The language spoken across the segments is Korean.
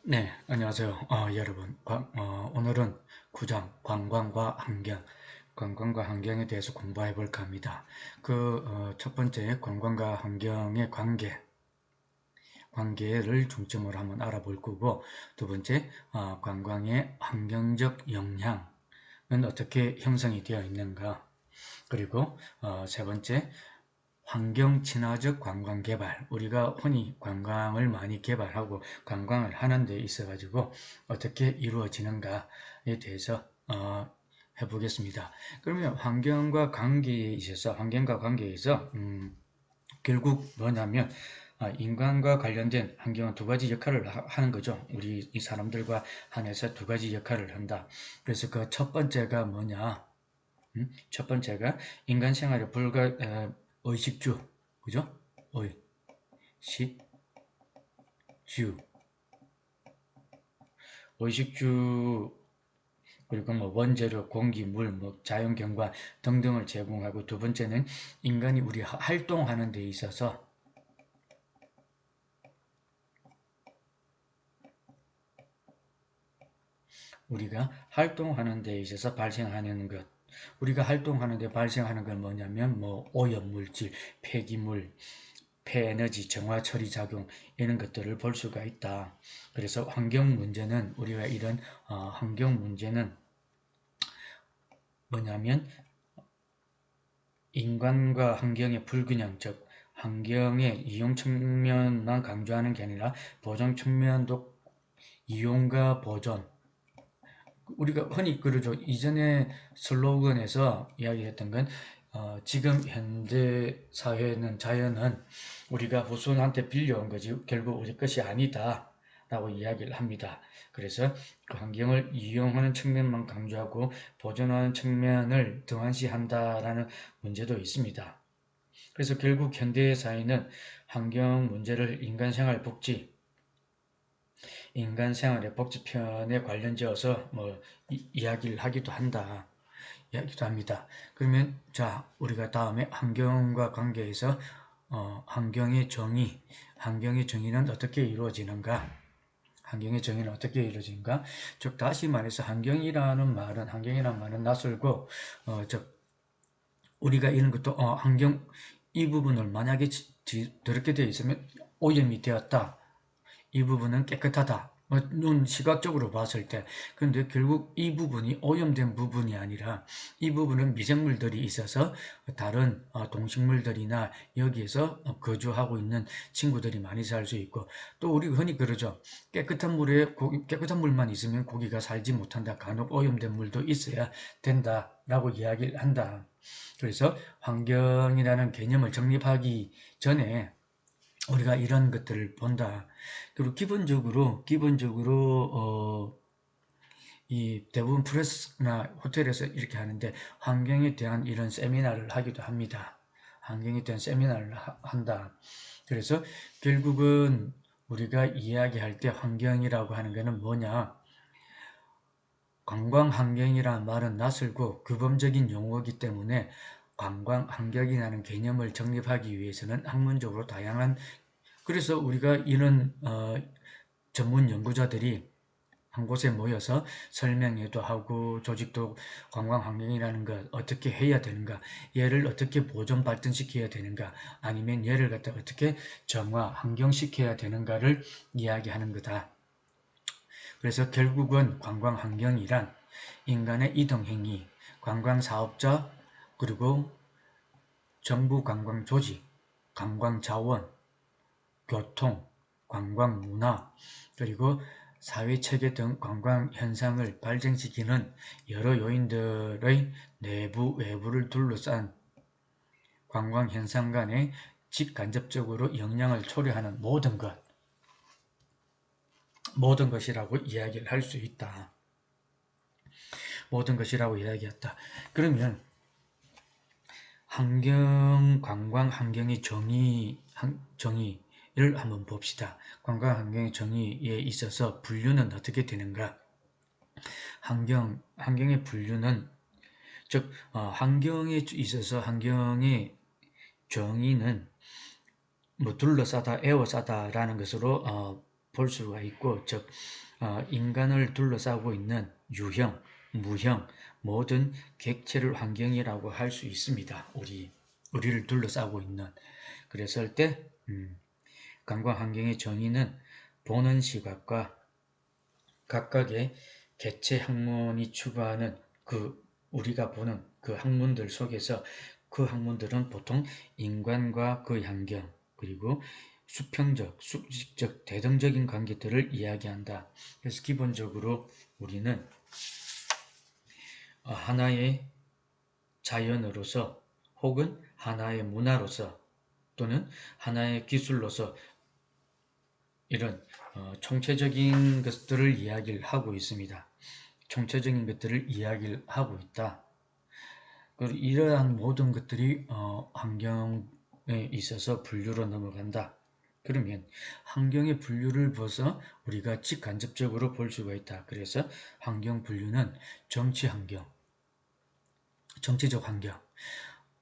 네, 안녕하세요. 여러분. 오늘은 9장 관광과 환경에 대해서 공부해 볼까 합니다. 첫 번째 관광과 환경의 관계를 중점으로 한번 알아볼 거고, 두 번째, 관광의 환경적 영향은 어떻게 형성이 되어 있는가, 그리고 세 번째, 환경 친화적 관광 개발. 우리가 흔히 관광을 많이 개발하고 관광을 하는 데 있어 가지고 어떻게 이루어지는가에 대해서 해보겠습니다. 그러면 환경과 관계에 있어 결국 뭐냐면 인간과 관련된 환경은 두 가지 역할을 하는 거죠. 우리 이 사람들과 한해서 두 가지 역할을 한다. 그래서 그 첫 번째가 뭐냐? 첫 번째가 인간 생활의 의식주, 그죠? 의식주, 의식주, 그리고 뭐 원재료, 공기, 물, 뭐 자연경관 등등을 제공하고, 두 번째는 인간이 우리 활동하는 데 있어서 우리가 활동하는 데 있어서 발생하는 것. 우리가 활동하는 데 발생하는 건 뭐냐면 뭐 오염물질, 폐기물, 폐에너지, 정화 처리 작용 이런 것들을 볼 수가 있다. 그래서 환경 문제는 우리가 이런 환경 문제는 뭐냐면 인간과 환경의 불균형, 즉 환경의 이용 측면만 강조하는 게 아니라 보존 측면도 이용과 보존. 우리가 흔히 그러죠. 이전에 슬로건에서 이야기했던 건 지금 현대 사회는 자연은 우리가 후손한테 빌려온 거지 결국 우리 것이 아니다 라고 이야기를 합니다. 그래서 그 환경을 이용하는 측면만 강조하고 보존하는 측면을 등한시한다라는 문제도 있습니다. 그래서 결국 현대 사회는 환경 문제를 인간 생활의 복지편에 관련지어서 뭐 이야기를 이야기도 합니다. 그러면 자, 우리가 다음에 환경과 관계에서 환경의 정의는 어떻게 이루어지는가? 즉 다시 말해서 환경이라는 말은 낯설고 즉 우리가 이런 것도 환경 이 부분을 만약에 더럽게 되어 있으면 오염이 되었다. 이 부분은 깨끗하다. 눈 시각적으로 봤을 때. 그런데 결국 이 부분이 오염된 부분이 아니라 이 부분은 미생물들이 있어서 다른 동식물들이나 여기에서 거주하고 있는 친구들이 많이 살 수 있고, 또 우리 흔히 그러죠. 깨끗한 물만 있으면 고기가 살지 못한다. 간혹 오염된 물도 있어야 된다라고 이야기를 한다. 그래서 환경이라는 개념을 정립하기 전에 우리가 이런 것들을 본다. 그리고 기본적으로 이 대부분 프레스나 호텔에서 이렇게 하는데 환경에 대한 이런 세미나를 하기도 합니다. 환경에 대한 세미나를 한다. 그래서 결국은 우리가 이야기할 때 환경이라고 하는 것은 뭐냐? 관광 환경이라는 말은 낯설고 규범적인 용어이기 때문에 관광 환경이라는 개념을 정립하기 위해서는 학문적으로 그래서 우리가 이런 전문 연구자들이 한 곳에 모여서 설명회도 하고 조직도 관광 환경이라는 것 어떻게 해야 되는가, 얘를 어떻게 보존 발전시켜야 되는가, 아니면 얘를 갖다 어떻게 정화, 환경시켜야 되는가를 이야기하는 거다. 그래서 결국은 관광 환경이란 인간의 이동 행위, 관광 사업자, 그리고 정부 관광 조직, 관광 자원, 교통, 관광 문화, 그리고 사회체계 등 관광 현상을 발생시키는 여러 요인들의 내부, 외부를 둘러싼 관광 현상 간에 직간접적으로 영향을 초래하는 모든 것이라고 이야기를 할 수 있다. 모든 것이라고 이야기했다. 그러면 관광 환경의 정의를 한번 봅시다. 관광 환경의 정의에 있어서 분류는 어떻게 되는가? 환경의 분류는, 즉, 환경에 있어서 환경의 정의는 뭐 둘러싸다, 에워싸다라는 것으로 볼 수가 있고, 즉 인간을 둘러싸고 있는 유형, 무형, 모든 객체를 환경이라고 할 수 있습니다. 우리를 둘러싸고 있는. 그랬을 때 관광 환경의 정의는 보는 시각과 각각의 개체 학문이 추구하는 우리가 보는 그 학문들 속에서 그 학문들은 보통 인간과 그 환경, 그리고 수평적, 수직적, 대등적인 관계들을 이야기한다. 그래서 기본적으로 우리는 하나의 자연으로서 혹은 하나의 문화로서 또는 하나의 기술로서 이런 총체적인 것들을 이야기를 하고 있습니다. 총체적인 것들을 이야기를 하고 있다. 그리고 이러한 모든 것들이 환경에 있어서 분류로 넘어간다. 그러면 환경의 분류를 벗어 우리가 직간접적으로 볼 수가 있다. 그래서 환경 분류는 정치 환경, 정치적 환경,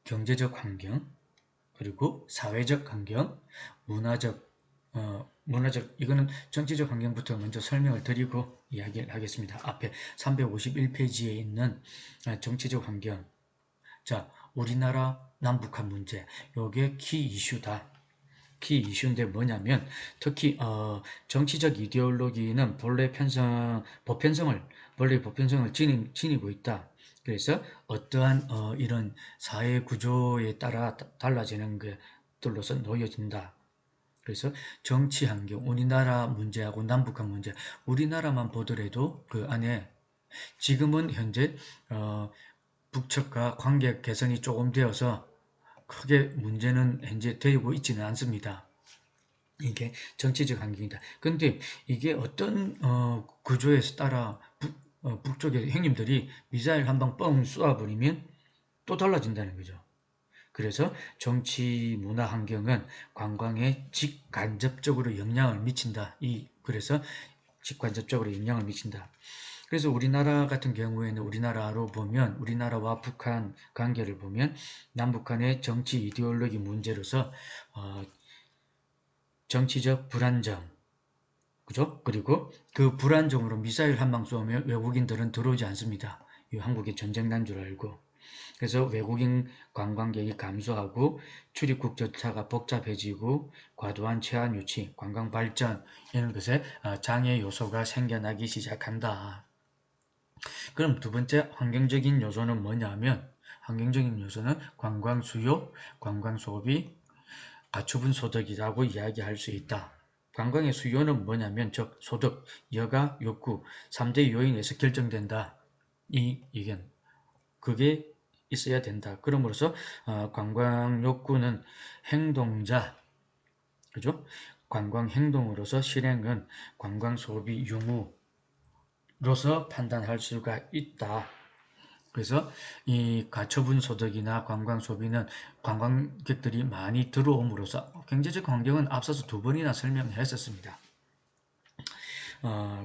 경제적 환경, 그리고 사회적 환경, 문화적, 이거는 정치적 환경부터 먼저 설명을 드리고 이야기를 하겠습니다. 앞에 351페이지에 있는 정치적 환경. 자, 우리나라 남북한 문제. 요게 키 이슈다. 키 이슈인데 뭐냐면, 특히, 정치적 이데올로기는 본래 보편성을 지니고 있다. 그래서 어떠한, 이런 사회 구조에 따라 달라지는 것들로서 놓여진다. 그래서 정치 환경, 우리나라 문제하고 남북한 문제, 우리나라만 보더라도 그 안에 지금은 현재 북측과 관계 개선이 조금 되어서 크게 문제는 현재 되고 있지는 않습니다. 이게 정치적 환경이다. 근데 이게 어떤 구조에서 따라 북쪽의 형님들이 미사일 한 방 뻥 쏘아버리면 또 달라진다는 거죠. 그래서 정치 문화 환경은 관광에 직간접적으로 영향을 미친다. 그래서 직간접적으로 영향을 미친다. 그래서 우리나라 같은 경우에는 우리나라와 북한 관계를 보면 남북한의 정치 이데올로기 문제로서 정치적 불안정, 그죠? 그리고 그 불안정으로 미사일 한 방 쏘면 외국인들은 들어오지 않습니다. 한국이 전쟁 난 줄 알고. 그래서 외국인 관광객이 감소하고 출입국 절차가 복잡해지고 과도한 체한 유치, 관광 발전 이런 것에 장애 요소가 생겨나기 시작한다. 그럼 두 번째 환경적인 요소는 뭐냐면 환경적인 요소는 관광 수요, 관광 소비, 가처분 소득이라고 이야기할 수 있다. 관광의 수요는 뭐냐면 즉 소득, 여가, 욕구 3대 요인에서 결정된다. 이견. 그게 있어야 된다. 그러므로서 관광 욕구는 행동자, 그죠? 관광 행동으로서 실행은 관광 소비 유무로서 판단할 수가 있다. 그래서 이 가처분 소득이나 관광 소비는 관광객들이 많이 들어옴으로써 경제적 환경은 앞서서 두 번이나 설명했었습니다.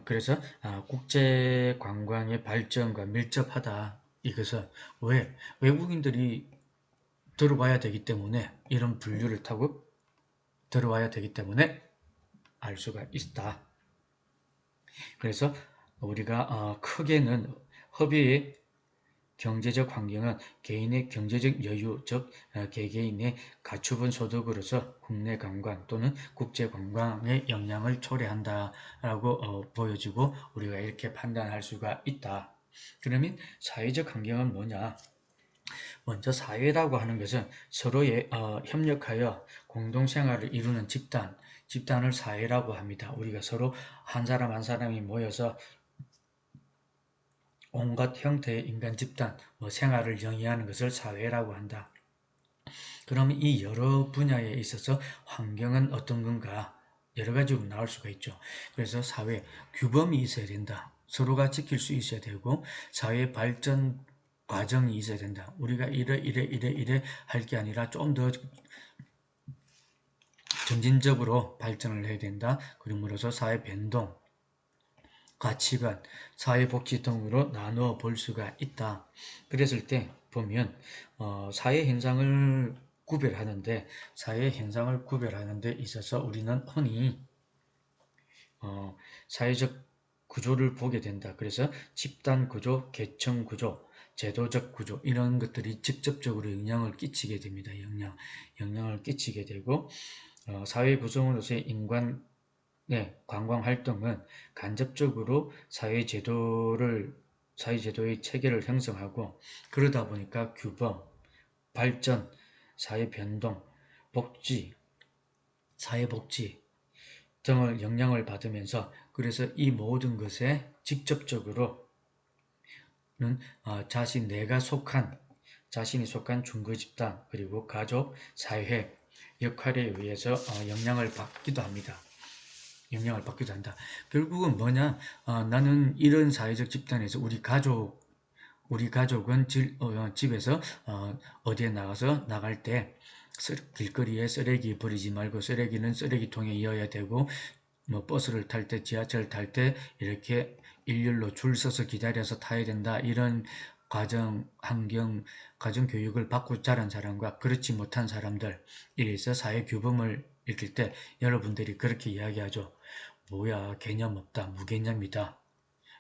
그래서 국제 관광의 발전과 밀접하다. 이것은 왜? 외국인들이 들어와야 되기 때문에 이런 분류를 타고 들어와야 되기 때문에 알 수가 있다. 그래서 우리가 크게는 허비의 경제적 환경은 개인의 경제적 여유, 즉 개개인의 가처분 소득으로서 국내 관광 또는 국제 관광에 영향을 초래한다라고 보여지고 우리가 이렇게 판단할 수가 있다. 그러면 사회적 환경은 뭐냐? 먼저 사회라고 하는 것은 서로의 협력하여 공동생활을 이루는 집단을 사회라고 합니다. 우리가 서로 한 사람 한 사람이 모여서 온갖 형태의 인간 집단, 생활을 영위하는 것을 사회라고 한다. 그러면 이 여러 분야에 있어서 환경은 어떤 건가? 여러 가지로 나올 수가 있죠. 그래서 사회 규범이 있어야 된다. 서로가 지킬 수 있어야 되고 사회 발전 과정이 있어야 된다. 우리가 이래 할 게 아니라 좀 더 점진적으로 발전을 해야 된다. 그러므로서 사회 변동, 가치관, 사회복지 등으로 나누어 볼 수가 있다. 그랬을 때 보면 사회 현상을 구별하는 데 있어서 우리는 흔히 사회적 구조를 보게 된다. 그래서 집단 구조, 계층 구조, 제도적 구조 이런 것들이 직접적으로 영향을 끼치게 됩니다. 영향을 끼치게 되고 사회 구성으로서의 인간의 관광 활동은 간접적으로 사회제도의 체계를 형성하고 그러다 보니까 규범, 발전, 사회 변동, 복지, 사회복지 등을 영향을 받으면서 그래서 이 모든 것에 직접적으로는 자신이 속한 중거 집단 그리고 가족, 사회 역할에 의해서 영향을 받기도 합니다. 결국은 뭐냐? 나는 이런 사회적 집단에서 우리 가족은 집에서 어디에 나갈 때 길거리에 쓰레기 버리지 말고 쓰레기는 쓰레기통에 이어야 되고 뭐 버스를 탈 때 지하철 탈 때 이렇게 일렬로 줄 서서 기다려서 타야 된다. 이런 가정 교육을 받고 자란 사람과 그렇지 못한 사람들 이래서 사회 규범을 읽을 때 여러분들이 그렇게 이야기하죠. 뭐야 개념 없다 무개념이다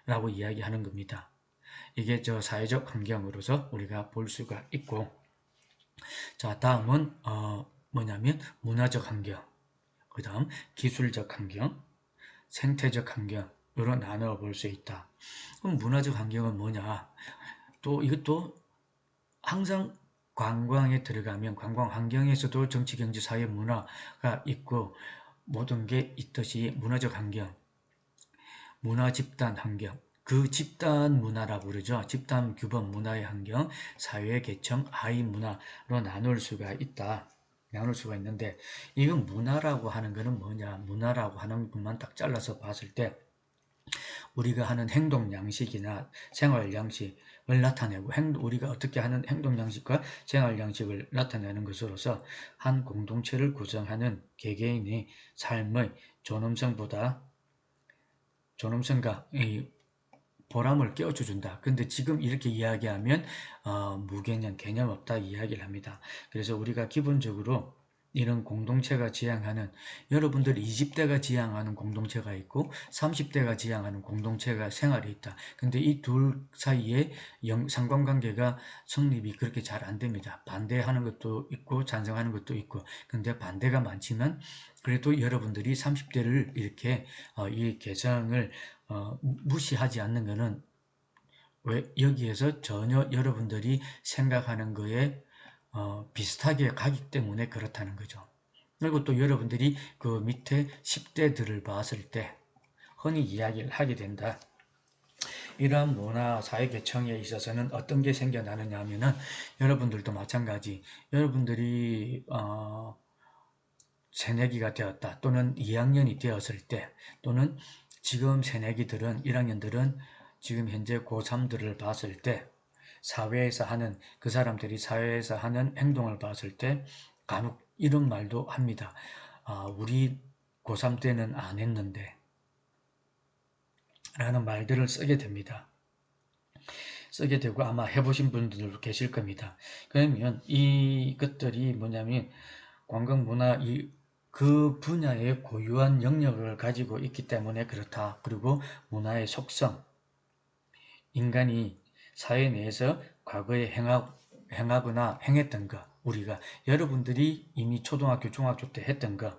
라고 이야기하는 겁니다. 이게 저 사회적 환경으로서 우리가 볼 수가 있고 자 다음은 뭐냐면 문화적 환경 그 다음 기술적 환경 생태적 환경으로 나누어 볼 수 있다. 그럼 문화적 환경은 뭐냐 또 이것도 항상 관광에 들어가면 관광 환경에서도 정치, 경제, 사회, 문화가 있고 모든 게 있듯이 문화적 환경, 문화 집단 환경, 그 집단 문화라고 그러죠. 집단 규범 문화의 환경, 사회 계층, 하위 문화로 나눌 수가 있다. 나눌 수가 있는데 이건 문화라고 하는 것은 뭐냐? 문화라고 하는 것만 딱 잘라서 봤을 때 우리가 하는 행동 양식이나 생활 양식을 나타내고 우리가 어떻게 하는 행동 양식과 생활 양식을 나타내는 것으로서 한 공동체를 구성하는 개개인의 삶의 존엄성과 이 보람을 깨워준다. 근데 지금 이렇게 이야기하면 무개념, 개념 없다 이야기를 합니다. 그래서 우리가 기본적으로 이런 공동체가 지향하는 여러분들 20대가 지향하는 공동체가 있고 30대가 지향하는 공동체가 생활이 있다. 근데 이 둘 사이에 상관관계가 성립이 그렇게 잘 안 됩니다. 반대하는 것도 있고 찬성하는 것도 있고 근데 반대가 많지만 그래도 여러분들이 30대를 이렇게 이 개성을 무시하지 않는 것은 왜 여기에서 전혀 여러분들이 생각하는 거에 비슷하게 가기 때문에 그렇다는 거죠. 그리고 또 여러분들이 그 밑에 10대들을 봤을 때 흔히 이야기를 하게 된다. 이러한 문화 사회 계층에 있어서는 어떤 게 생겨나느냐 하면은 여러분들도 마찬가지 여러분들이 새내기가 되었다 또는 2학년이 되었을 때 또는 지금 새내기들은 1학년들은 지금 현재 고3들을 봤을 때 그 사람들이 사회에서 하는 행동을 봤을 때 간혹 이런 말도 합니다. 우리 고3 때는 안 했는데 라는 말들을 쓰게 됩니다. 쓰게 되고 아마 해보신 분들도 계실 겁니다. 그러면 이것들이 뭐냐면 관광문화 그 분야의 고유한 영역을 가지고 있기 때문에 그렇다. 그리고 문화의 속성, 인간이 사회 내에서 과거에 행하거나 행했던 것, 우리가 여러분들이 이미 초등학교, 중학교 때 했던 것,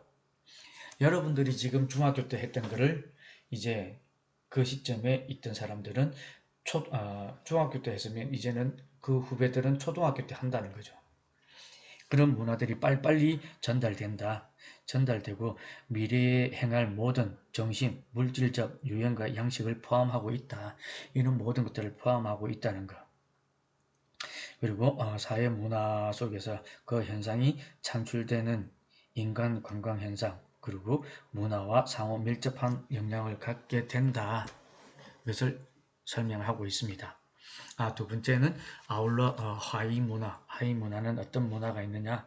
여러분들이 지금 중학교 때 했던 거를 이제 그 시점에 있던 사람들은 중학교 때 했으면 이제는 그 후배들은 초등학교 때 한다는 거죠. 그런 문화들이 빨리빨리 전달되고 미래에 행할 모든 정신, 물질적 유형과 양식을 포함하고 있다. 이런 모든 것들을 포함하고 있다는 것. 그리고 사회 문화 속에서 그 현상이 창출되는 인간 관광 현상, 그리고 문화와 상호 밀접한 영향을 갖게 된다. 이것을 설명하고 있습니다. 두 번째는 아울러 하위 문화. 하위 문화는 어떤 문화가 있느냐?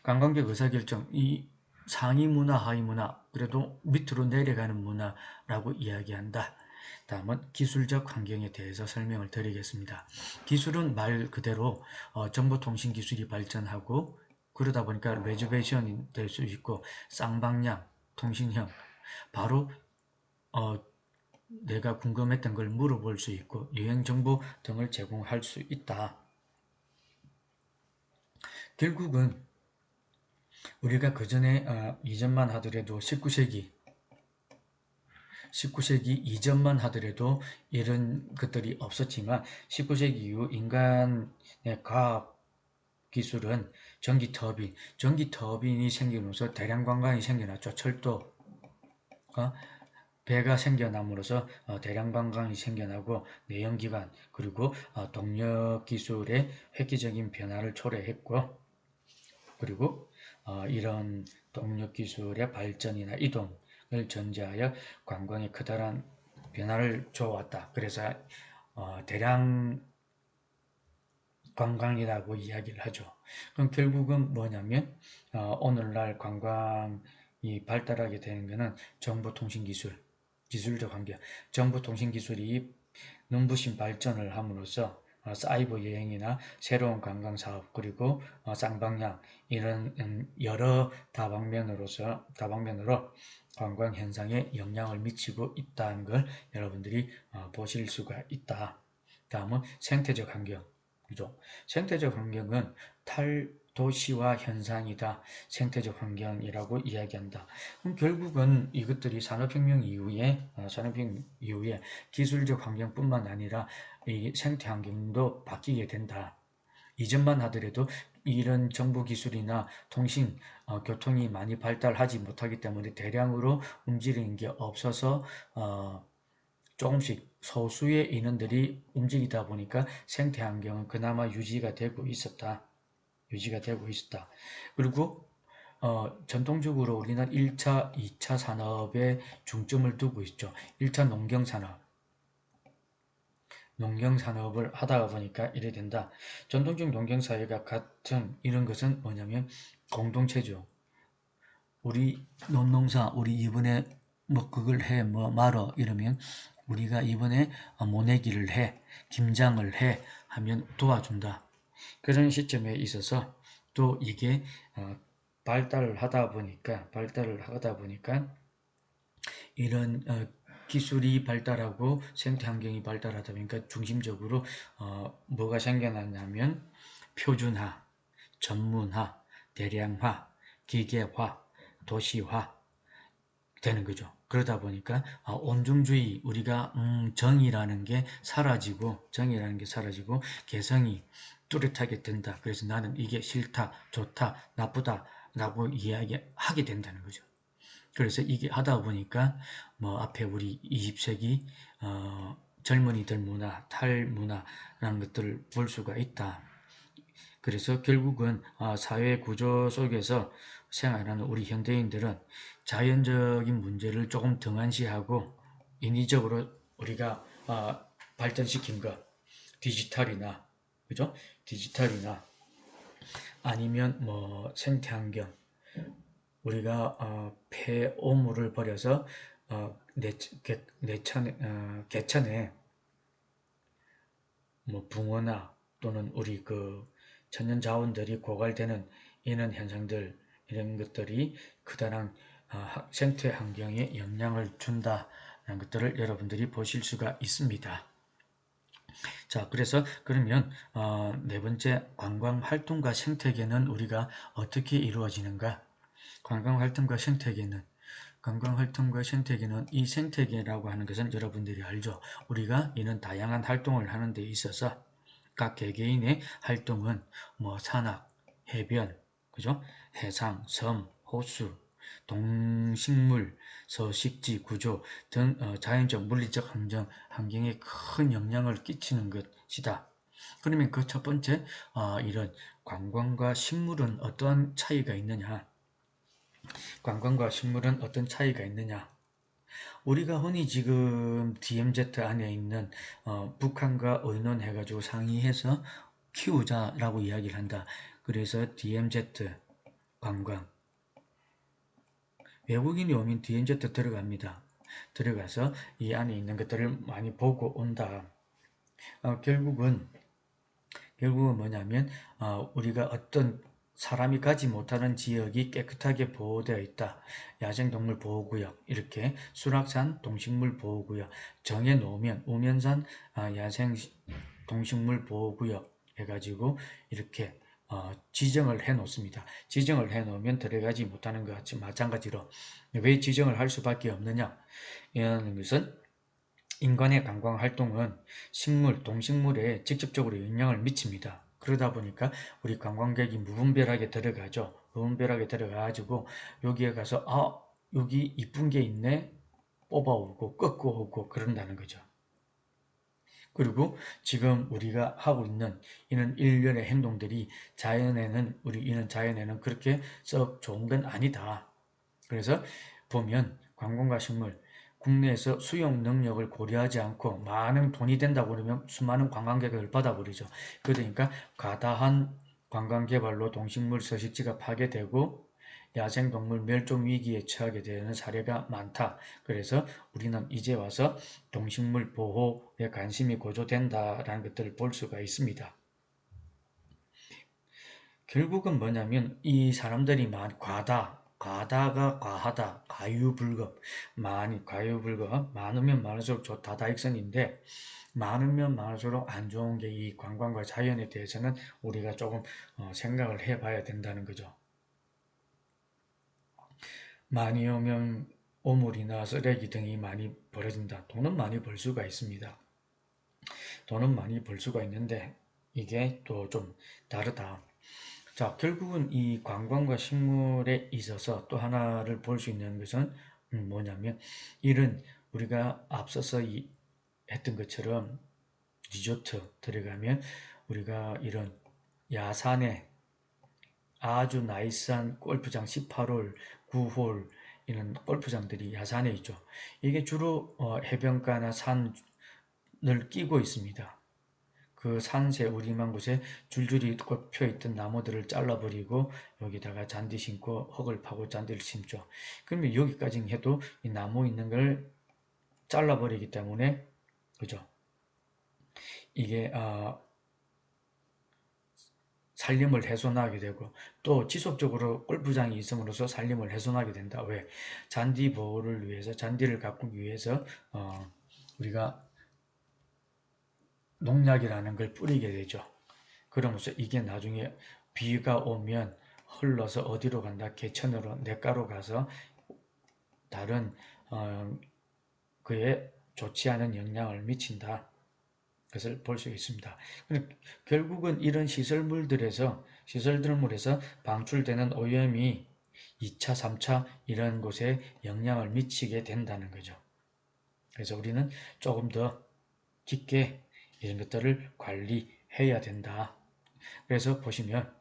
관광객 의사결정, 이 상위 문화, 하위 문화, 그래도 밑으로 내려가는 문화라고 이야기한다. 다음은 기술적 환경에 대해서 설명을 드리겠습니다. 기술은 말 그대로 정보통신 기술이 발전하고 그러다 보니까 레저베이션이 될 수 있고 쌍방향, 통신형, 바로 내가 궁금했던 걸 물어볼 수 있고 여행 정보 등을 제공할 수 있다. 결국은 우리가 그 전에 이전만 하더라도 19세기 이전만 하더라도 이런 것들이 없었지만 19세기 이후 인간의 과학 기술은 전기 터빈이 생기면서 대량 관광이 생겨났죠. 철도, 배가 생겨남으로써 대량 관광이 생겨나고 내연기관 그리고 동력 기술의 획기적인 변화를 초래했고, 그리고 이런 동력 기술의 발전이나 이동을 전제하여 관광에 커다란 변화를 줘왔다. 그래서 대량 관광이라고 이야기를 하죠. 그럼 결국은 뭐냐면 오늘날 관광이 발달하게 되는 것은 정보통신기술, 기술적 환경, 정보통신기술이 눈부신 발전을 함으로써 사이버 여행이나 새로운 관광 사업 그리고 쌍방향 이런 여러 다방면으로 관광 현상에 영향을 미치고 있다는 걸 여러분들이 보실 수가 있다. 다음은 생태적 환경. 그죠? 생태적 환경은 탈도시화 현상이다. 생태적 환경이라고 이야기한다. 그럼 결국은 이것들이 산업혁명 이후에 기술적 환경뿐만 아니라 이 생태 환경도 바뀌게 된다. 이전만 하더라도 이런 정보 기술이나 통신, 교통이 많이 발달하지 못하기 때문에 대량으로 움직이는 게 없어서 조금씩 소수의 인원들이 움직이다 보니까 생태 환경은 그나마 유지가 되고 있었다. 그리고 전통적으로 우리는 1차, 2차 산업에 중점을 두고 있죠. 1차 농경산업을 하다 보니까 이래 된다. 전통적 농경사회가 같은 이런 것은 뭐냐면 공동체죠. 우리 논농사, 우리 이번에 뭐 그걸 해, 뭐 말어 이러면 우리가 이번에 모내기를 해, 김장을 해 하면 도와준다. 그런 시점에 있어서 또 이게 발달을 하다 보니까 이런 기술이 발달하고 생태 환경이 발달하다 보니까 중심적으로 뭐가 생겨났냐면 표준화, 전문화, 대량화, 기계화, 도시화 되는 거죠. 그러다 보니까 온중주의, 우리가 정이라는 게 사라지고 개성이 뚜렷하게 된다. 그래서 나는 이게 싫다, 좋다, 나쁘다라고 이야기하게 된다는 거죠. 그래서 이게 하다 보니까 뭐 앞에 우리 20세기 젊은이들 문화, 탈문화라는 것들을 볼 수가 있다. 그래서 결국은 사회 구조 속에서 생활하는 우리 현대인들은 자연적인 문제를 조금 등한시하고 인위적으로 우리가 발전시킨 것, 디지털이나 그죠? 디지털이나 아니면 뭐 생태환경, 우리가 폐오물을 버려서 개천에 뭐 붕어나 또는 우리 그 천연 자원들이 고갈되는 이런 현상들, 이런 것들이 커다란 생태 환경에 영향을 준다는 것들을 여러분들이 보실 수가 있습니다. 자, 그래서 그러면 네 번째 관광 활동과 생태계는 우리가 어떻게 이루어지는가? 관광 활동과 생태계는 이 생태계라고 하는 것은 여러분들이 알죠. 우리가 이런 다양한 활동을 하는 데 있어서 각 개개인의 활동은 뭐 산악, 해변, 그죠? 해상, 섬, 호수, 동식물, 서식지 구조 등 자연적 물리적 환경에 큰 영향을 끼치는 것이다. 그러면 그 첫 번째 이런 관광과 식물은 어떠한 차이가 있느냐? 우리가 흔히 지금 DMZ 안에 있는 북한과 의논해가지고 상의해서 키우자라고 이야기를 한다. 그래서 DMZ 관광. 외국인이 오면 DMZ 들어갑니다. 들어가서 이 안에 있는 것들을 많이 보고 온다. 결국은 뭐냐면 우리가 어떤 사람이 가지 못하는 지역이 깨끗하게 보호되어 있다. 야생동물 보호구역, 이렇게 수락산 동식물 보호구역 정해놓으면 우면산 야생 동식물 보호구역 해가지고 이렇게 지정을 해 놓습니다. 지정을 해 놓으면 들어가지 못하는 것 같이 마찬가지로 왜 지정을 할 수밖에 없느냐 이라는 것은 인간의 관광 활동은 식물, 동식물에 직접적으로 영향을 미칩니다. 그러다 보니까 우리 관광객이 무분별하게 들어가죠. 무분별하게 들어가가지고 여기에 가서 여기 이쁜 게 있네 뽑아오고 꺾고 오고 그런다는 거죠. 그리고 지금 우리가 하고 있는 이런 일련의 행동들이 이런 자연에는 그렇게 썩 좋은 건 아니다. 그래서 보면 관광과 식물, 국내에서 수용 능력을 고려하지 않고 많은 돈이 된다고 그러면 수많은 관광객을 받아버리죠. 그러니까 과다한 관광개발로 동식물 서식지가 파괴되고 야생동물 멸종 위기에 처하게 되는 사례가 많다. 그래서 우리는 이제 와서 동식물 보호에 관심이 고조된다라는 것들을 볼 수가 있습니다. 결국은 뭐냐면 이 사람들이 과다가 과하다, 과유불급, 과유불급, 많으면 많을수록 좋다, 다익선인데 많으면 많을수록 안 좋은 게 이 관광과 자연에 대해서는 우리가 조금 생각을 해봐야 된다는 거죠. 많이 오면 오물이나 쓰레기 등이 많이 벌어진다. 돈은 많이 벌 수가 있습니다. 돈은 많이 벌 수가 있는데 이게 또 좀 다르다. 자, 결국은 이 관광과 식물에 있어서 또 하나를 볼 수 있는 것은 뭐냐면 이런 우리가 앞서서 했던 것처럼 리조트 들어가면 우리가 이런 야산에 아주 나이스한 골프장 18홀, 9홀 이런 골프장들이 야산에 있죠. 이게 주로 해변가나 산을 끼고 있습니다. 그 산세 우림한 곳에 줄줄이 펴 있던 나무들을 잘라버리고 여기다가 잔디 심고 흙을 파고 잔디를 심죠. 그러면 여기까지 해도 이 나무 있는 걸 잘라버리기 때문에 그죠? 이게 산림을 훼손하게 되고 또 지속적으로 골프장이 있음으로써 산림을 훼손하게 된다. 왜? 잔디 보호를 위해서 잔디를 가꾸기 위해서 우리가 농약이라는 걸 뿌리게 되죠. 그러면서 이게 나중에 비가 오면 흘러서 어디로 간다? 개천으로 냇가로 가서 다른 그에 좋지 않은 영향을 미친다. 것을 볼 수 있습니다. 결국은 이런 시설물에서 방출되는 오염이 2차, 3차 이런 곳에 영향을 미치게 된다는 거죠. 그래서 우리는 조금 더 깊게 이런 것들을 관리해야 된다. 그래서 보시면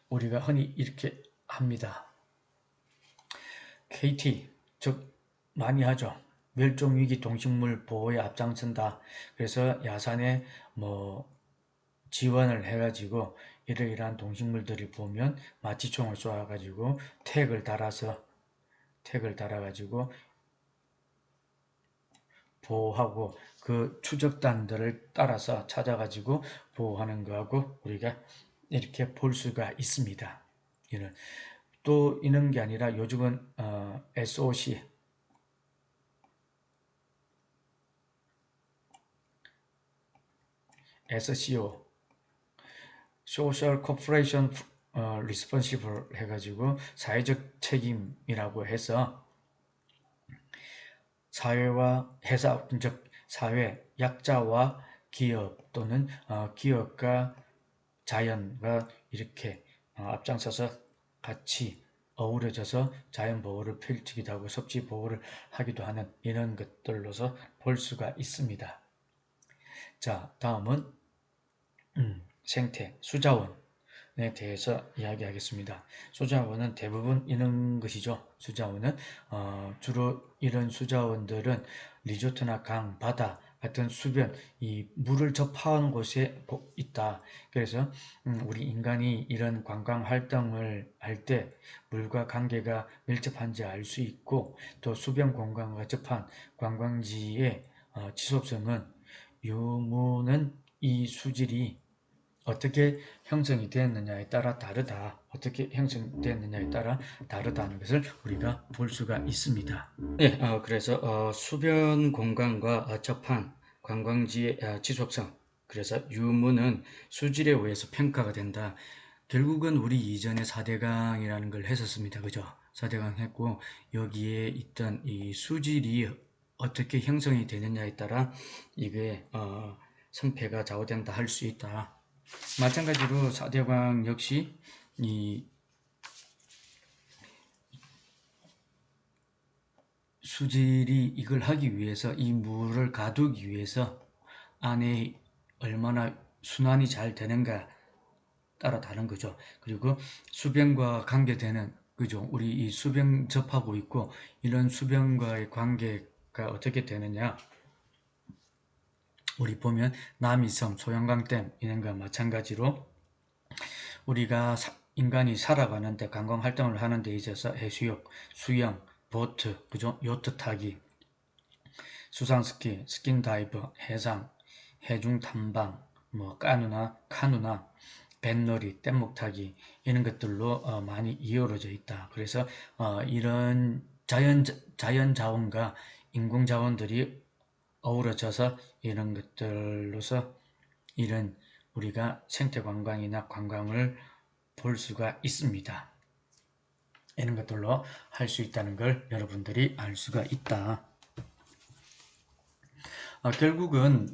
우리가 흔히 이렇게 합니다. KT, 즉 많이 하죠. 멸종위기 동식물 보호에 앞장선다. 그래서 야산에 지원을 해가지고 이러이러한 동식물들을 보면 마취총을 쏘아가지고 택을 달아가지고 보호하고 그 추적단들을 따라서 찾아가지고 보호하는 거하고 우리가 이렇게 볼 수가 있습니다. 또 이런 게 아니라 요즘은 SOC SCO Social Corporation Responsible 해가지고 사회적 책임이라고 해서 사회와 회사, 즉 사회, 약자와 기업 또는 기업과 자연과 이렇게 앞장서서 같이 어우러져서 자연 보호를 펼치기도 하고 섭지 보호를 하기도 하는 이런 것들로서 볼 수가 있습니다. 자, 다음은 생태, 수자원에 대해서 이야기하겠습니다. 수자원은 대부분 이런 것이죠. 수자원은 주로 이런 수자원들은 리조트나 강, 바다 같은 수변, 이 물을 접하는 곳에 있다. 그래서 우리 인간이 이런 관광 활동을 할 때 물과 관계가 밀접한지 알 수 있고 또 수변 공간과 접한 관광지의 지속성은 유무는 이 수질이 어떻게 형성이 되었느냐에 따라 다르다. 어떻게 형성되었느냐에 따라 다르다는 것을 우리가 볼 수가 있습니다. 예, 그래서 수변 공간과 접한 관광지의 지속성, 그래서 유무는 수질에 의해서 평가가 된다. 결국은 우리 이전에 4대강이라는 걸 했었습니다. 그죠? 4대강 했고 여기에 있던 이 수질이 어떻게 형성이 되느냐에 따라 이게 성패가 좌우된다 할 수 있다. 마찬가지로 4대강 역시 이 수질이 이걸 하기 위해서 이 물을 가두기 위해서 안에 얼마나 순환이 잘 되는가 따라 다른 거죠. 그리고 수변과 관계되는 그죠. 우리 이 수변 접하고 있고 이런 수변과의 관계가 어떻게 되느냐. 우리 보면 남이섬, 소양강댐 이런 거 마찬가지로 우리가 인간이 살아가는데 관광 활동을 하는 데 있어서 해수욕, 수영, 보트, 그죠? 요트 타기, 수상스키, 스킨다이브, 해상, 해중 탐방, 뭐 카누나 뱃놀이, 뗏목 타기 이런 것들로 많이 이어져 있다. 그래서 이런 자연 자원과 인공 자원들이 어우러져서 이런 것들로서 이런 우리가 생태 관광이나 관광을 볼 수가 있습니다. 이런 것들로 할 수 있다는 걸 여러분들이 알 수가 있다. 결국은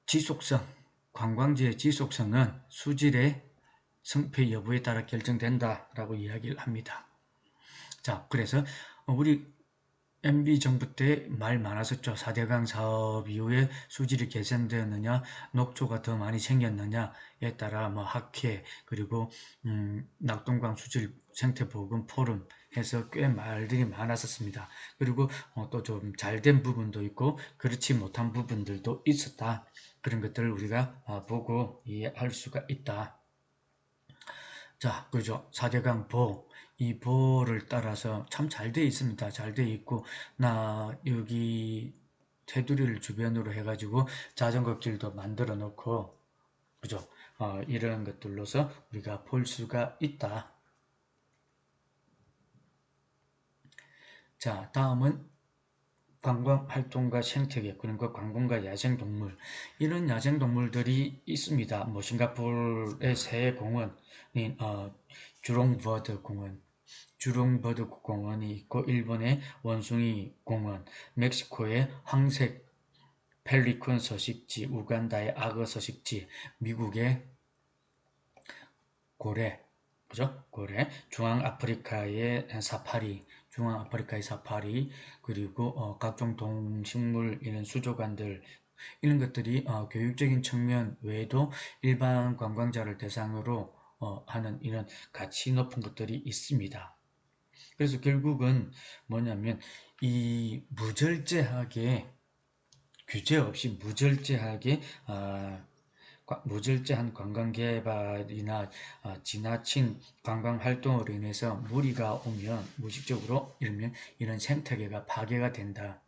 지속성, 관광지의 지속성은 수질의 성패 여부에 따라 결정된다라고 이야기를 합니다. 자, 그래서 우리 MB 정부 때 말 많았었죠. 4대강 사업 이후에 수질이 개선되었느냐, 녹조가 더 많이 생겼느냐에 따라 뭐 학회 그리고 낙동강 수질 생태 보건 포럼 해서 꽤 말들이 많았었습니다. 그리고 또 좀 잘된 부분도 있고 그렇지 못한 부분들도 있었다. 그런 것들을 우리가 보고 이해할 수가 있다. 자, 그죠. 4대강 이 보를 따라서 참 잘 돼 있습니다. 잘 돼 있고, 여기 테두리를 주변으로 해가지고 자전거 길도 만들어 놓고, 그죠. 이런 것들로서 우리가 볼 수가 있다. 자, 다음은 관광활동과 생태계, 그리고 관광과 야생동물. 이런 야생동물들이 있습니다. 뭐, 싱가포르의 새 공원인, 주롱버드 공원, 주롱버드 공원이 있고 일본의 원숭이 공원, 멕시코의 황색 펠리콘 서식지, 우간다의 악어 서식지, 미국의 고래, 그죠? 고래, 중앙아프리카의 사파리, 그리고 각종 동식물 이런 수족관들 이런 것들이 교육적인 측면 외에도 일반 관광자를 대상으로 하는 이런 가치 높은 것들이 있습니다. 그래서 결국은 뭐냐면 이 무절제하게 규제 없이 무절제한 관광 개발이나 지나친 관광 활동으로 인해서 무리가 오면 무의식적으로 이런 생태계가 파괴가 된다.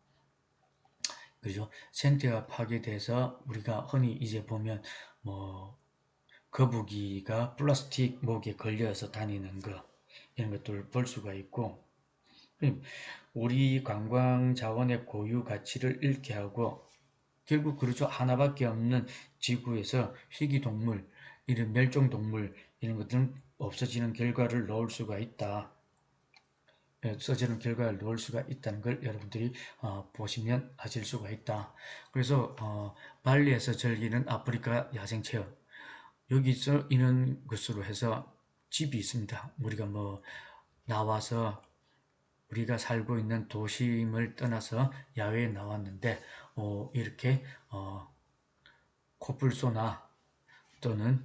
그죠? 생태가 파괴돼서 우리가 흔히 이제 보면 뭐 거북이가 플라스틱 목에 걸려서 다니는 거 이런 것들을 볼 수가 있고 우리 관광 자원의 고유 가치를 잃게 하고 결국 그렇죠. 하나밖에 없는 지구에서 희귀동물, 이런 멸종동물 이런 것들은 없어지는 결과를 놓을 수가 있다. 없어지는 결과를 놓을 수가 있다는 걸 여러분들이 보시면 아실 수가 있다. 그래서 발리에서 즐기는 아프리카 야생체험 여기서 이런 것으로 해서 집이 있습니다. 우리가 뭐 나와서 우리가 살고 있는 도심을 떠나서 야외에 나왔는데 이렇게 코뿔소나 또는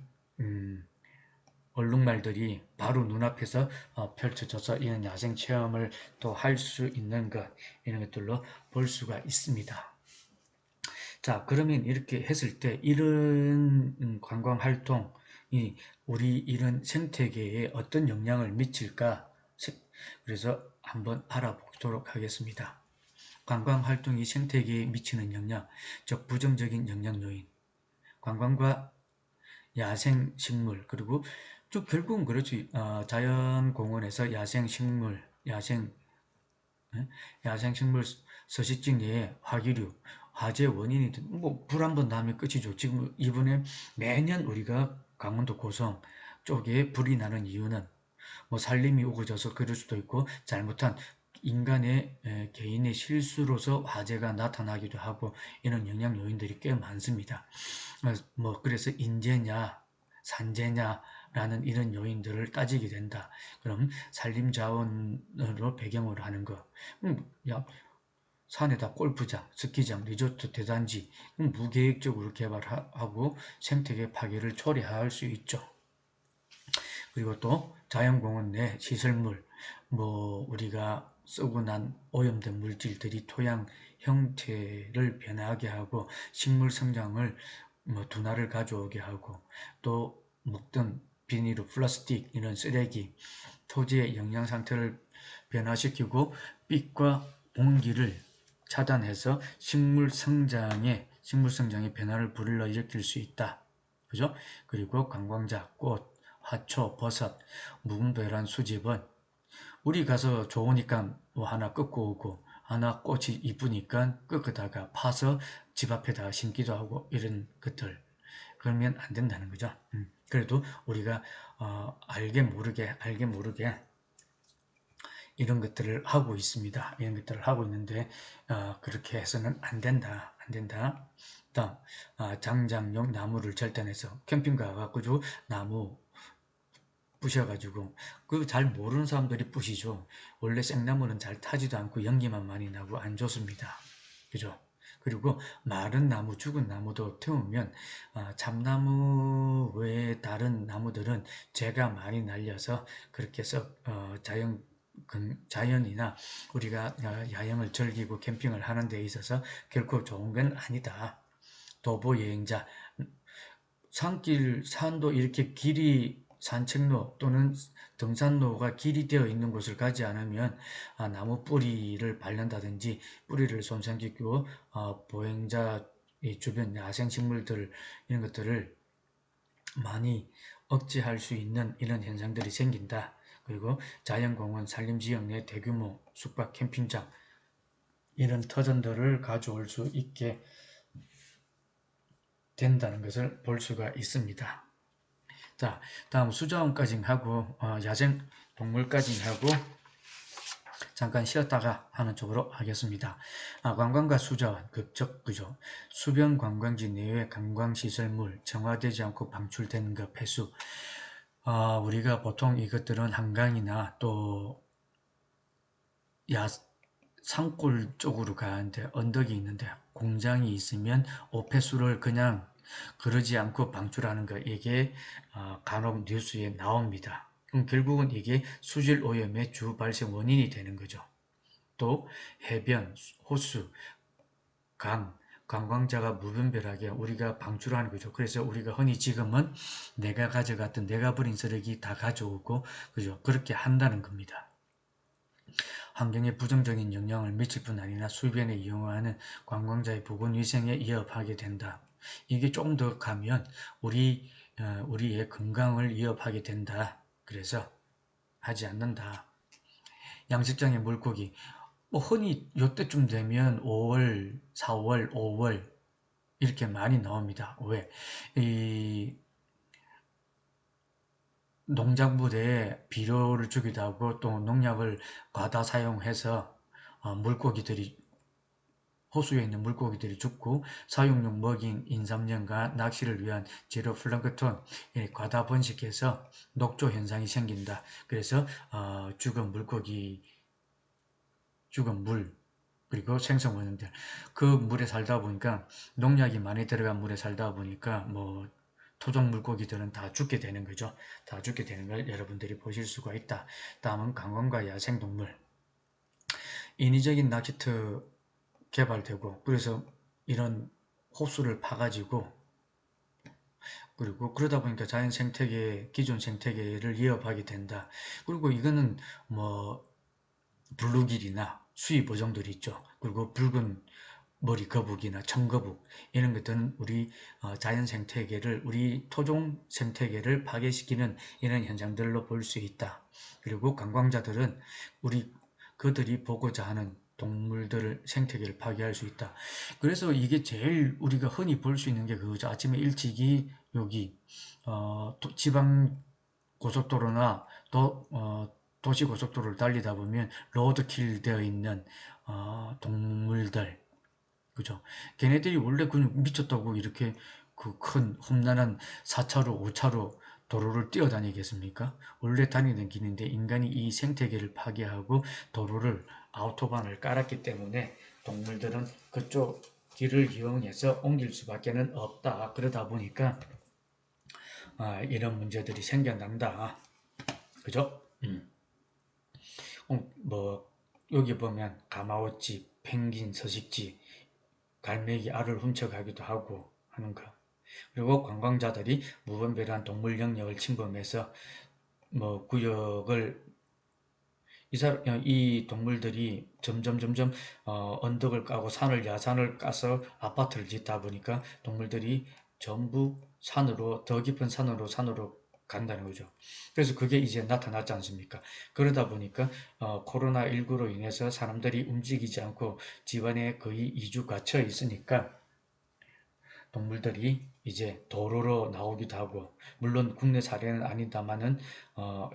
얼룩말들이 바로 눈앞에서 펼쳐져서 이런 야생 체험을 또 할 수 있는 것 이런 것들로 볼 수가 있습니다. 자, 그러면 이렇게 했을 때 이런 관광 활동이 우리 이런 생태계에 어떤 영향을 미칠까? 그래서 한번 알아보도록 하겠습니다. 관광 활동이 생태계에 미치는 영향, 즉 부정적인 영향 요인, 관광과 야생 식물, 그리고 쭉 결국은 그렇지. 자연공원에서 야생 식물, 야생 식물 서식지 내에 화기류, 화재 원인이 불 한 번 나면 끝이죠. 지금 이번에 매년 우리가 강원도 고성 쪽에 불이 나는 이유는 뭐 산림이 우거져서 그럴 수도 있고 잘못한 인간의 개인의 실수로서 화재가 나타나기도 하고 이런 영향 요인들이 꽤 많습니다. 뭐 그래서 인재냐 산재냐라는 이런 요인들을 따지게 된다. 그럼 산림자원으로 배경으로 하는 거. 야, 산에다 골프장, 스키장, 리조트, 대단지 무계획적으로 개발하고 생태계 파괴를 초래할 수 있죠. 그리고 또 자연공원 내 시설물, 뭐 우리가 쓰고 난 오염된 물질들이 토양 형태를 변하게 하고 식물 성장을 뭐 둔화를 가져오게 하고 또 먹던 비닐, 플라스틱 이런 쓰레기, 토지의 영양 상태를 변화시키고 빛과 온기를 차단해서 식물 성장에 변화를 불러일으킬 수 있다. 그죠? 그리고 관광자, 꽃, 화초, 버섯, 무분별한 수집은 우리 가서 좋으니까 뭐 하나 꺾고 오고 하나 꽃이 이쁘니까 꺾다가 파서 집 앞에다 심기도 하고 이런 것들 그러면 안 된다는 거죠. 그래도 우리가 알게 모르게 이런 것들을 하고 있습니다. 이런 것들을 하고 있는데 그렇게 해서는 안 된다. 다음 장작용 나무를 절단해서 캠핑 가가지고 나무 부셔가지고 그 잘 모르는 사람들이 부시죠. 원래 생나무는 잘 타지도 않고 연기만 많이 나고 안 좋습니다. 그죠? 그리고 마른 나무, 죽은 나무도 태우면 참나무 외에 다른 나무들은 재가 많이 날려서 그렇게 해서 자연이나 우리가 야영을 즐기고 캠핑을 하는 데 있어서 결코 좋은 건 아니다. 도보 여행자, 산도 이렇게 산책로 또는 등산로가 길이 되어 있는 곳을 가지 않으면 나무 뿌리를 밟는다든지 뿌리를 손상시키고 보행자 주변 야생식물들 이런 것들을 많이 억제할 수 있는 이런 현상들이 생긴다. 그리고 자연공원, 산림지역 내 대규모 숙박 캠핑장 이런 터전들을 가져올 수 있게 된다는 것을 볼 수가 있습니다. 자, 다음 수자원까지 하고 야생 동물까지 하고 잠깐 쉬었다가 하는 쪽으로 하겠습니다. 관광과 수자원, 그죠? 수변 관광지 내외 관광시설물, 정화되지 않고 방출되는 것, 폐수. 우리가 보통 이것들은 한강이나 또 산골 쪽으로 가는데 언덕이 있는데 공장이 있으면 오폐수를 그냥 그러지 않고 방출하는 것, 이게 간혹 뉴스에 나옵니다. 그럼 결국은 이게 수질 오염의 주 발생 원인이 되는 거죠. 또 해변, 호수, 강, 관광자가 무분별하게 우리가 방출하는 거죠. 그래서 우리가 흔히 지금은 내가 가져갔던 내가 버린 쓰레기 다 가져오고 그죠? 그렇게 한다는 겁니다. 환경에 부정적인 영향을 미칠 뿐 아니라 수변에 이용하는 관광자의 보건위생에 위협하게 된다. 이게 조금 더 가면 우리의 건강을 위협하게 된다. 그래서 하지 않는다. 양식장의 물고기. 뭐 흔히 이때쯤 되면 5월, 4월, 5월 이렇게 많이 나옵니다. 왜? 이 농작물에 비료를 주기도 하고 또 농약을 과다 사용해서 물고기들이 호수에 있는 물고기들이 죽고 사육용 먹인 인삼년과 낚시를 위한 재료 플랑크톤 과다 번식해서 녹조 현상이 생긴다. 그래서 죽은 물고기, 죽은 물 그리고 생성원들 그 물에 살다 보니까 농약이 많이 들어간 물에 살다 보니까 뭐 토종 물고기들은 다 죽게 되는 거죠. 다 죽게 되는 걸 여러분들이 보실 수가 있다. 다음은 관광과 야생동물. 인위적인 낚시터 개발되고 그래서 이런 호수를 파가지고 그리고 그러다 보니까 자연 생태계, 기존 생태계를 위협하게 된다. 그리고 이거는 뭐 블루길이나 수위 보정들이 있죠. 그리고 붉은 머리 거북이나 청거북 이런 것들은 우리 자연 생태계를 우리 토종 생태계를 파괴시키는 이런 현상들로 볼 수 있다. 그리고 관광자들은 그들이 보고자 하는 동물들을 생태계를 파괴할 수 있다. 그래서 이게 제일 우리가 흔히 볼 수 있는 게 그거죠. 아침에 일찍이 여기 지방 고속도로나 도시 고속도로를 달리다 보면 로드킬 되어 있는 동물들, 그죠? 걔네들이 원래 그냥 미쳤다고 이렇게 그 큰 험난한 4차로, 5차로 도로를 뛰어다니겠습니까? 원래 다니는 길인데 인간이 이 생태계를 파괴하고 도로를 아우토반을 깔았기 때문에 동물들은 그쪽 길을 이용해서 옮길 수밖에는 없다. 그러다 보니까 이런 문제들이 생겨난다. 그죠? 뭐 여기 보면 가마옷지, 펭귄 서식지, 갈매기 알을 훔쳐가기도 하고 하는 거. 그리고 관광자들이 무분별한 동물 영역을 침범해서 뭐 구역을 이 동물들이 점점 언덕을 까고 야산을 까서 아파트를 짓다 보니까 동물들이 전부 더 깊은 산으로 간다는 거죠. 그래서 그게 이제 나타났지 않습니까? 그러다 보니까 코로나19로 인해서 사람들이 움직이지 않고 집안에 거의 2주 갇혀 있으니까 동물들이 이제 도로로 나오기도 하고, 물론 국내 사례는 아니다마는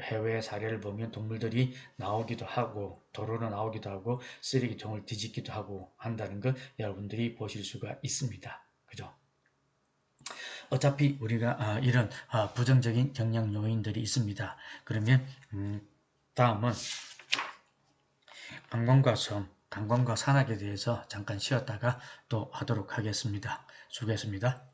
해외 사례를 보면 동물들이 나오기도 하고 도로로 나오기도 하고 쓰레기통을 뒤집기도 하고 한다는 거 여러분들이 보실 수가 있습니다. 그죠? 어차피 우리가 이런 부정적인 영향 요인들이 있습니다. 그러면 다음은 관광과 섬, 관광과 산악에 대해서 잠깐 쉬었다가 또 하도록 하겠습니다. 수고했습니다.